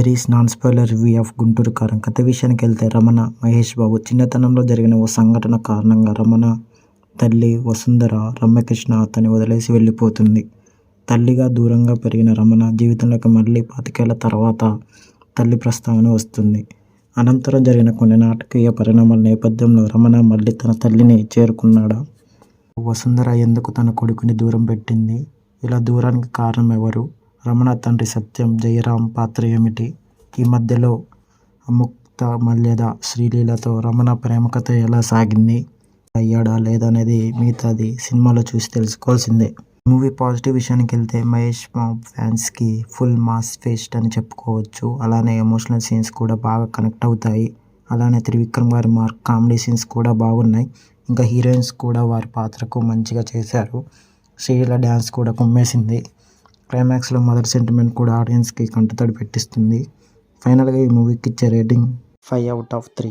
అద్రీస్ non spoiler review of Guntur Karam. కథ విషయానికి వెళ్తే రమణ, మహేష్ బాబు చిన్నతనంలో జరిగిన ఓ సంఘటన కారణంగా రమణ తల్లి వసుంధర రమ్యకృష్ణ అతన్ని వదిలేసి వెళ్ళిపోతుంది. తల్లిగా దూరంగా పెరిగిన రమణ జీవితంలోకి మళ్ళీ 25 ఏళ్ల తర్వాత తల్లి ప్రస్తావన వస్తుంది. అనంతరం జరిగిన కొన్ని నాటకీయ పరిణామాల నేపథ్యంలో రమణ మళ్ళీ తన తల్లిని చేరుకున్నాడా? వసుంధర ఎందుకు తన కొడుకుని దూరం పెట్టింది? ఇలా దూరానికి కారణం ఎవరు? రమణ తండ్రి సత్యం జయరాం పాత్ర ఏమిటి? ఈ మధ్యలో అముక్త మల్యద శ్రీలీలతో రమణ ప్రేమ కథ ఎలా సాగింది? అయ్యాడా లేదా అనేది మిగతాది సినిమాలో చూసి తెలుసుకోవాల్సిందే. మూవీ పాజిటివ్ విషయానికి వెళ్తే మహేష్ బాబు ఫ్యాన్స్కి ఫుల్ మాస్ ఫెస్ట్ అని చెప్పుకోవచ్చు. అలానే ఎమోషనల్ సీన్స్ కూడా బాగా కనెక్ట్ అవుతాయి. అలానే త్రివిక్రమ్ గారి మార్క్ కామెడీ సీన్స్ కూడా బాగున్నాయి. ఇంకా హీరోయిన్స్ కూడా వారి పాత్రకు మంచిగా చేశారు. శ్రీలీల డ్యాన్స్ కూడా కుమ్మేసింది. క్లైమాక్స్లో మదర్ సెంటిమెంట్ కూడా ఆడియన్స్కి కంటతడి పెట్టిస్తుంది. ఫైనల్గా ఈ మూవీకి ఇచ్చే రేటింగ్ 5/3.